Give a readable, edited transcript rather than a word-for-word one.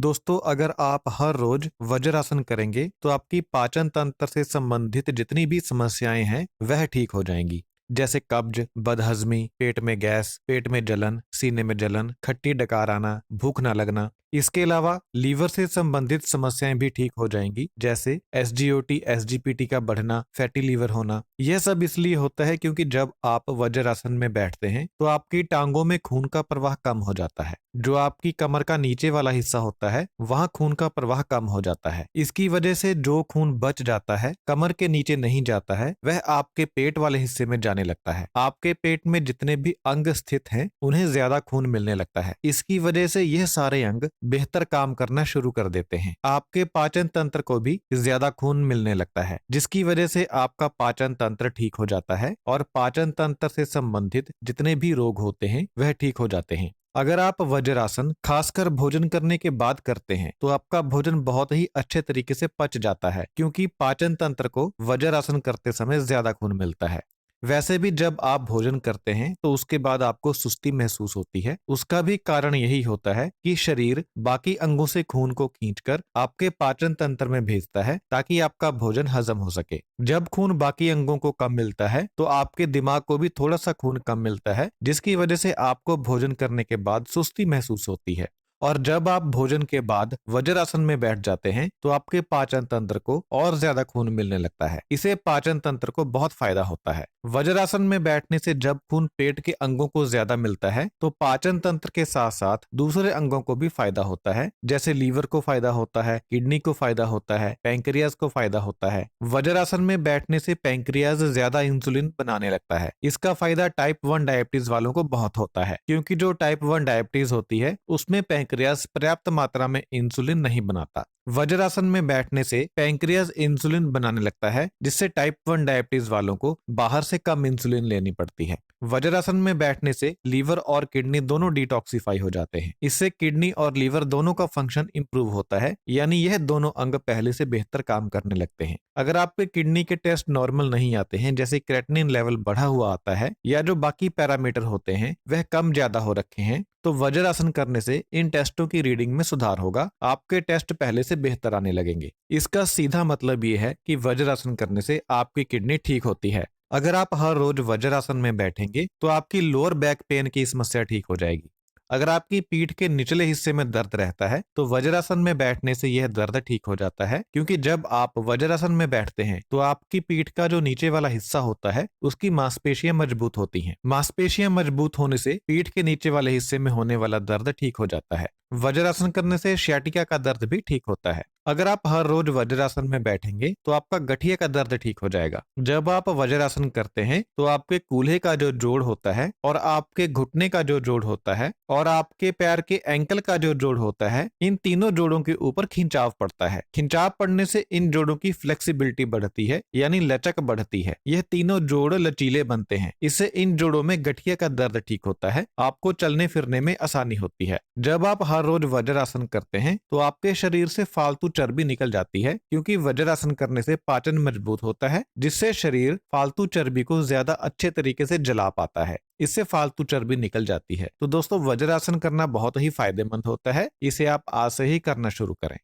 दोस्तों, अगर आप हर रोज वज्रासन करेंगे तो आपकी पाचन तंत्र से संबंधित जितनी भी समस्याएं हैं वह ठीक हो जाएंगी। जैसे कब्ज, बदहजमी, पेट में गैस, पेट में जलन, सीने में जलन, खट्टी डकार आना, भूख ना लगना। इसके अलावा लीवर से संबंधित समस्याएं भी ठीक हो जाएंगी, जैसे एसजीओटी, एसजीपीटी का बढ़ना, फैटी लीवर होना। यह सब इसलिए होता है क्योंकि जब आप वज्रासन में बैठते हैं तो आपकी टांगों में खून का प्रवाह कम हो जाता है। जो आपकी कमर का नीचे वाला हिस्सा होता है वहां खून का प्रवाह कम हो जाता है। इसकी वजह से जो खून बच जाता है कमर के नीचे नहीं जाता है, वह आपके पेट वाले हिस्से में जाने लगता है। आपके पेट में जितने भी अंग स्थित हैं उन्हें ज्यादा खून मिलने लगता है। इसकी वजह से यह सारे अंग बेहतर काम करना शुरू कर देते हैं। आपके पाचन तंत्र को भी ज्यादा खून मिलने लगता है, जिसकी वजह से आपका पाचन तंत्र ठीक हो जाता है और पाचन तंत्र से संबंधित जितने भी रोग होते हैं वह ठीक हो जाते हैं। अगर आप वज्रासन खासकर भोजन करने के बाद करते हैं तो आपका भोजन बहुत ही अच्छे तरीके से पच जाता है, क्योंकि पाचन तंत्र को वज्रासन करते समय ज्यादा खून मिलता है। वैसे भी जब आप भोजन करते हैं तो उसके बाद आपको सुस्ती महसूस होती है। उसका भी कारण यही होता है कि शरीर बाकी अंगों से खून को खींचकर आपके पाचन तंत्र में भेजता है ताकि आपका भोजन हजम हो सके। जब खून बाकी अंगों को कम मिलता है तो आपके दिमाग को भी थोड़ा सा खून कम मिलता है, जिसकी वजह से आपको भोजन करने के बाद सुस्ती महसूस होती है। और जब आप भोजन के बाद वज्रासन में बैठ जाते हैं तो आपके पाचन तंत्र को और ज्यादा खून मिलने लगता है। इसे पाचन तंत्र को बहुत फायदा होता है। वज्रासन में बैठने से जब खून पेट के अंगों को ज्यादा मिलता है तो पाचन तंत्र के साथ साथ दूसरे अंगों को भी फायदा होता है, जैसे लीवर को फायदा होता है, किडनी को फायदा होता है, पैंक्रियाज को फायदा होता है। वज्रासन में बैठने से पैंक्रियाज ज्यादा इंसुलिन बनाने लगता है। इसका फायदा टाइप 1 डायबिटीज वालों को बहुत होता है, क्योंकि जो टाइप 1 डायबिटीज होती है उसमें पैंक्रियाज पर्याप्त मात्रा में इंसुलिन नहीं बनाता। वज्रासन में बैठने से पैंक्रियाज इंसुलिन बनाने लगता है, जिससे टाइप 1 डायबिटीज वालों को बाहर से कम इंसुलिन लेनी पड़ती है। वज्रासन में बैठने से लीवर और किडनी दोनों डिटॉक्सिफाई हो जाते हैं। इससे किडनी और लीवर दोनों का फंक्शन इंप्रूव होता है, यानी यह दोनों अंग पहले से बेहतर काम करने लगते हैं। अगर आपके किडनी के टेस्ट नॉर्मल नहीं आते हैं, जैसे क्रेटिनिन लेवल बढ़ा हुआ आता है या जो बाकी पैरामीटर होते हैं वह कम ज्यादा हो रखे हैं, तो वज्रासन करने से इन टेस्टों की रीडिंग में सुधार होगा। आपके टेस्ट पहले से बेहतर आने लगेंगे। इसका सीधा मतलब ये है कि वज्रासन करने से आपकी किडनी ठीक होती है। अगर आप हर रोज वज्रासन में बैठेंगे तो आपकी लोअर बैक पेन की समस्या ठीक हो जाएगी। अगर आपकी पीठ के निचले हिस्से में दर्द रहता है तो वज्रासन में बैठने से यह दर्द ठीक हो जाता है, क्योंकि जब आप वज्रासन में बैठते हैं तो आपकी पीठ का जो नीचे वाला हिस्सा होता है उसकी मांसपेशियां मजबूत होती हैं। मांसपेशियां मजबूत होने से पीठ के नीचे वाले हिस्से में होने वाला दर्द ठीक हो जाता है। वज्रासन करने से सियाटिका का दर्द भी ठीक होता है। अगर आप हर रोज वज्रासन में बैठेंगे तो आपका गठिया का दर्द ठीक हो जाएगा। जब आप वज्रासन करते हैं तो आपके कूल्हे का जो जोड़ होता है और आपके घुटने का जो जोड़ होता है और आपके पैर के एंकल का जो जोड़ होता है, इन तीनों जोड़ों के ऊपर खिंचाव पड़ता है। खिंचाव पड़ने से इन जोड़ों की फ्लेक्सिबिलिटी बढ़ती है, यानी लचक बढ़ती है। यह तीनों जोड़ लचीले बनते हैं। इससे इन जोड़ों में गठिया का दर्द ठीक होता है। आपको चलने फिरने में आसानी होती है। जब आप हर रोज वज्रासन करते हैं तो आपके शरीर से फालतू चर्बी निकल जाती है, क्योंकि वज्रासन करने से पाचन मजबूत होता है, जिससे शरीर फालतू चर्बी को ज्यादा अच्छे तरीके से जला पाता है। इससे फालतू चर्बी निकल जाती है। तो दोस्तों, वज्रासन करना बहुत ही फायदेमंद होता है। इसे आप आज से ही करना शुरू करें।